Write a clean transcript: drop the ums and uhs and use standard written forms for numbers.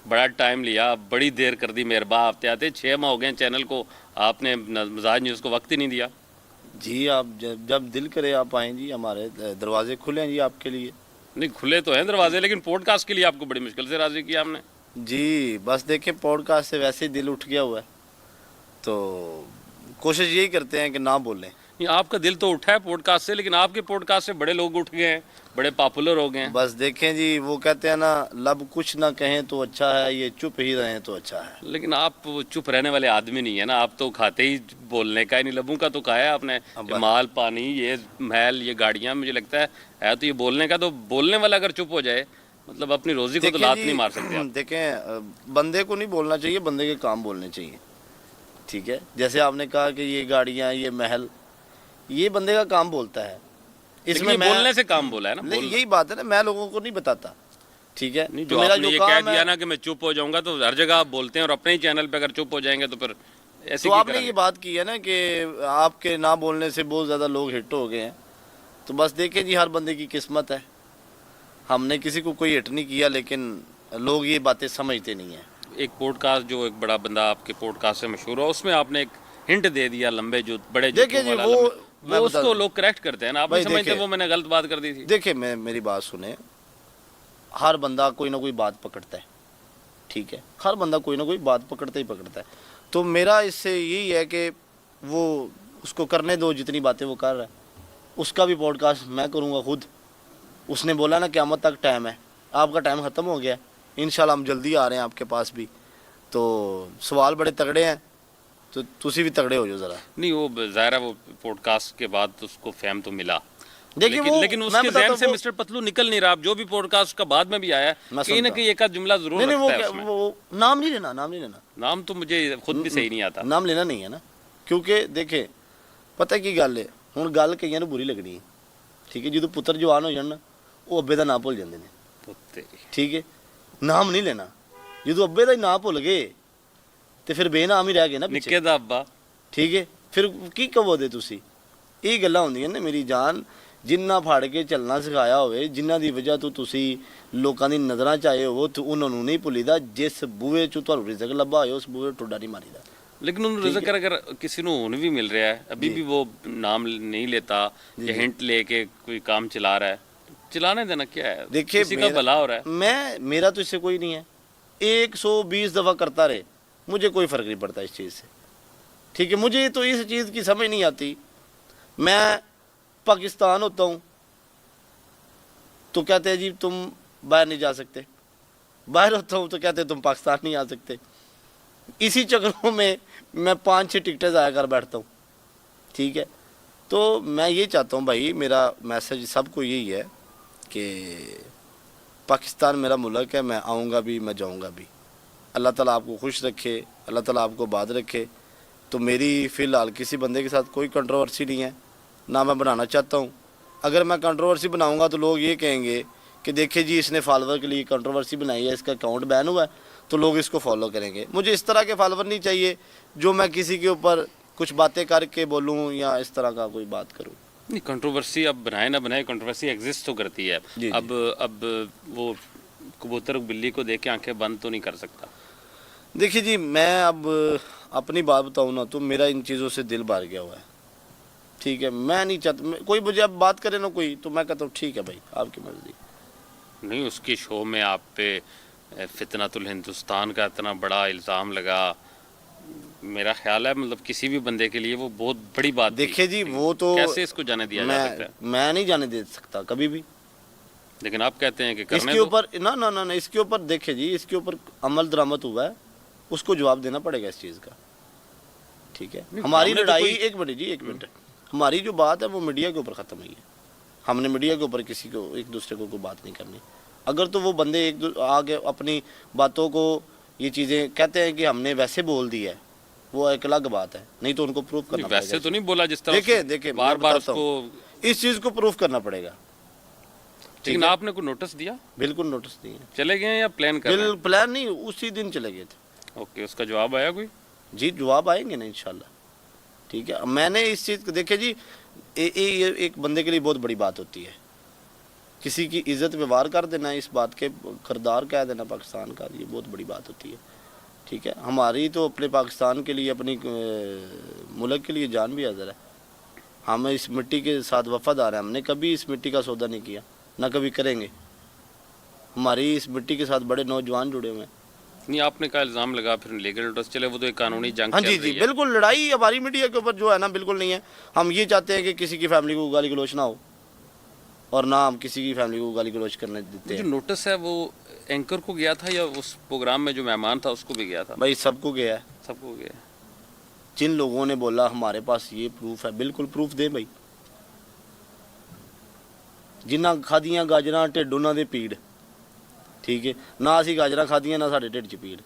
بڑا ٹائم لیا, بڑی دیر کر دی مہربان آتے آتے, 6 ماہ ہو گئے چینل کو, آپ نے مزاج نیوز کو وقت ہی نہیں دیا. جی آپ جب دل کرے آپ آئیں جی, ہمارے دروازے کھلے ہیں جی آپ کے لیے. نہیں کھلے تو ہیں دروازے, لیکن پوڈ کاسٹ کے لیے آپ کو بڑی مشکل سے راضی کیا ہم نے. جی بس دیکھیں پوڈ کاسٹ سے ویسے ہی دل اٹھ گیا ہوا ہے, تو کوشش یہی کرتے ہیں کہ نہ بولیں. نہیں آپ کا دل تو اٹھا ہے پوڈ کاسٹ سے, لیکن آپ کے پوڈ کاسٹ سے بڑے لوگ اٹھ گئے ہیں, بڑے پاپولر ہو گئے ہیں. بس دیکھیں جی وہ کہتے ہیں نا, لب کچھ نہ کہیں تو اچھا ہے, یہ چپ ہی رہیں تو اچھا ہے. لیکن آپ چپ رہنے والے آدمی نہیں ہیں نا, آپ تو کھاتے ہی بولنے کا ہی نہیں, لبوں کا تو کھایا ہے آپ نے. مال پانی, یہ محل, یہ گاڑیاں, مجھے لگتا ہے تو یہ بولنے کا. تو بولنے والا اگر چپ ہو جائے, مطلب اپنی روزی کو تو لات نہیں مار سکتے آپ. دیکھیں بندے کو نہیں بولنا چاہیے, بندے کے کام بولنے چاہیے. ٹھیک ہے, جیسے آپ نے کہا کہ یہ گاڑیاں, یہ محل, یہ بندے کا کام بولتا ہے. اس میں بولنے سے کام بولا ہے نا, یہی بات ہے نا, میں لوگوں کو نہیں بتاتا. ٹھیک ہے, نہیں جو آپ نے یہ کہہ دیا نا کہ میں چپ ہو جاؤں گا, تو ہر جگہ آپ بولتے ہیں, اور اپنے ہی چینل پہ اگر چپ ہو جائیں گے تو پھر ایسی. تو آپ نے یہ بات کی ہے نا کہ آپ کے نہ بولنے سے بہت زیادہ لوگ ہٹ ہو گئے ہیں, تو بس دیکھیں جی ہر بندے کی قسمت ہے. ہم نے کسی کو کوئی ہٹ نہیں کیا, لیکن لوگ یہ باتیں سمجھتے نہیں ہیں. ایک پوڈ کاسٹ جو ایک بڑا بندہ آپ کے پوڈ کاسٹ سے مشہور ہوا, اس میں آپ نے ایک ہنٹ دے دیا لمبے جو بڑے دیکھیں جی وہ اس کو لوگ کریکٹ کرتے ہیں نا, آپ نہیں سمجھتے وہ میں نے غلط بات کر دی تھی. دیکھیں میری بات سنیں, ہر بندہ کوئی نہ کوئی بات پکڑتا ہے. ٹھیک ہے, ہر بندہ کوئی نہ کوئی بات پکڑتا ہی پکڑتا ہے. تو میرا اس سے یہی ہے کہ وہ اس کو کرنے دو, جتنی باتیں وہ کر رہا ہے. اس کا بھی پوڈ کاسٹ میں کروں گا خود. اس نے بولا نا قیامت تک ٹائم ہے, آپ کا ٹائم ختم ہو گیا ہے, انشاءاللہ ہم جلدی آ رہے ہیں آپ کے پاس بھی. تو سوال بڑے تگڑے ہیں, تو تسی بھی تگڑے ہو جاؤ ذرا. نہیں وہ ظاہر ہے, وہ پوڈ کاسٹ کے بعد اس کو فیم تو ملا, لیکن اس کے ذہن سے مسٹر پتلو نکل نہیں رہا. جو بھی پوڈ کاسٹ کا بعد میں بھی آیا ہے, کہیں نہ کہیں ایک آدھ جملہ ضرور رکھتا ہے اس میں. وہ نام نہیں لینا, نام نہیں لینا. نام تو مجھے خود بھی صحیح نہیں آتا, نام لینا نہیں ہے نا, کیونکہ دیکھیں پتہ کی گل ہے, ہوں گل کئی بری لگنی ہے. ٹھیک ہے, جدو پتر جوان ہو جان نا, وہ ابے کا نام بھول جاتے ہیں. ٹھیک ہے, نام نہیں لینا. جدو ابے کا ہی نام بھول گئے تو پھر بے نام ہی رہ گئے نا نکے دا ابا. ٹھیک ہے, پھر کی کہو دے تسی. یہ گلاں ہوندیاں نے میری جان, جنہ پھاڑ کے چلنا سکھایا ہوئے, جنہ دی وجہ تو تسی لوکاں دی نظراں چ آئے ہو, تو انہوں نے نہیں بھولی دا. جس بوئے چوں تہاڈوں رزق لبا ہوئے, اس بوئے ٹوڈا نہیں ماری دا. لیکن ان رزق اگر کسی نو ہن بھی مل رہا ہے, ابھی بھی وہ نام نہیں لیتا, یا ہنٹ لے کے کوئی کام چلا رہا ہے, چلانے دینا کیا ہے, دیکھیے کسی کا بھلا ہو رہا ہے. میرا تو اس سے کوئی نہیں ہے, 120 دفعہ کرتا رہے, مجھے کوئی فرق نہیں پڑتا اس چیز سے. ٹھیک ہے, مجھے تو اس چیز کی سمجھ نہیں آتی. میں پاکستان ہوتا ہوں تو کہتے ہیں جی تم باہر نہیں جا سکتے, باہر ہوتا ہوں تو کہتے ہیں تم پاکستان نہیں آ سکتے. اسی چکروں میں 5-6 ٹکٹیں ضائع کر بیٹھتا ہوں. ٹھیک ہے, تو میں یہ چاہتا ہوں بھائی, میرا میسج سب کو یہی ہے کہ پاکستان میرا ملک ہے, میں آؤں گا بھی, میں جاؤں گا بھی. اللہ تعالیٰ آپ کو خوش رکھے, اللہ تعالیٰ آپ کو آباد رکھے. تو میری فی الحال کسی بندے کے ساتھ کوئی کنٹروورسی نہیں ہے, نہ میں بنانا چاہتا ہوں. اگر میں کنٹروورسی بناؤں گا تو لوگ یہ کہیں گے کہ دیکھیں جی اس نے فالوور کے لیے کنٹروورسی بنائی ہے, اس کا اکاؤنٹ بین ہوا ہے, تو لوگ اس کو فالو کریں گے. مجھے اس طرح کے فالوور نہیں چاہیے جو میں کسی کے اوپر کچھ باتیں کر کے بولوں یا اس طرح کا کوئی بات کروں. نہیں کنٹروورسی اب بنائے نہ بنائے, کنٹروورسی ایگزسٹ تو کرتی ہے. اب وہ کبوتر بلی کو دیکھ کے آنکھیں بند تو نہیں کر سکتا. دیکھیے جی, میں اب اپنی بات بتاؤں نا, تو میرا ان چیزوں سے دل بھر گیا ہوا ہے. ٹھیک ہے, میں نہیں چاہتا کوئی مجھے اب بات کرے نا کوئی, تو میں کہتا ہوں ٹھیک ہے بھائی, آپ کی مرضی. نہیں اس کی شو میں آپ پہ فتنۃ الہندوستان کا اتنا بڑا الزام لگا, میرا خیال ہے مطلب کسی بھی بندے کے لیے وہ بہت بڑی بات. دیکھیں جی وہ تو کیسے اس کو جانے دیا جا سکتا ہے, میں نہیں جانے دے سکتا کبھی بھی. لیکن آپ کہتے ہیں کہ اس کے اوپر نہ اس کے اوپر دیکھیں جی, اس کے اوپر عمل درآمد ہوا ہے, اس کو جواب دینا پڑے گا اس چیز کا. ٹھیک ہے, ہماری لڑائی ایک منٹ, ہماری جو بات ہے وہ میڈیا کے اوپر ختم ہوئی ہے. ہم نے میڈیا کے اوپر کسی کو ایک دوسرے کو کوئی بات نہیں کرنی. اگر تو وہ بندے آگے اپنی باتوں کو یہ چیزیں کہتے ہیں کہ ہم نے ویسے بول دی ہے, وہ ایک الگ بات ہے, نہیں تو ان کو پروف کرنا پڑے گا. ویسے تو نہیں بولا جس طرح, دیکھیں بار بار اس کو اس چیز کو پروف کرنا پڑے گا. لیکن آپ نے کوئی نوٹس دیا؟ بالکل نوٹس دیا. چلے گئے یا پلان کر رہے ہیں؟ پلان نہیں, اسی دن چلے گئے تھے. اوکے, اس کا جواب آیا کوئی؟ جی جواب آئیں گے نا انشاءاللہ. ٹھیک ہے, میں نے اس چیز کو دیکھے جی, ایک بندے کے لیے بہت بڑی بات ہوتی ہے کسی کی عزت ویوہار کر دینا، اس بات کے کردار کہہ دینا پاکستان کا، یہ بہت بڑی بات ہوتی ہے. ٹھیک ہے، ہماری تو اپنے پاکستان کے لیے، اپنی ملک کے لیے جان بھی حاضر ہے. ہم اس مٹی کے ساتھ وفادار ہیں، ہم نے کبھی اس مٹی کا سودا نہیں کیا، نہ کبھی کریں گے. ہماری اس مٹی کے ساتھ بڑے نوجوان جڑے ہوئے ہیں. نہیں آپ نے کہا الزام لگا پھر لیگل نوٹس چلے، وہ تو ایک قانونی جنگ ہاں چل جی رہی جی ہے. بالکل، لڑائی ہماری میڈیا کے اوپر جو ہے نا بالکل نہیں ہے. ہم یہ چاہتے ہیں کہ کسی کی فیملی کو گالی گلوچ نہ ہو، اور نہ ہم کسی کی فیملی کو گالی گلوچ کرنے دیتے جو ہیں. نوٹس ہے وہ اینکر کو گیا تھا یا اس پروگرام میں جو مہمان تھا اس کو بھی گیا تھا؟ بھائی سب کو گیا ہے. سب کو گیا. جن لوگوں نے بولا ہمارے پاس یہ پروف ہے، بالکل پروف دیں بھائی. جنہ کھادیاں گاجراں ٹھڈ انہاں دے پیڑ. ٹھیک ہے، نہ اسی گاجراں کھادیاں نہ ساڈے ٹھڈ 'ਚ پیڑ.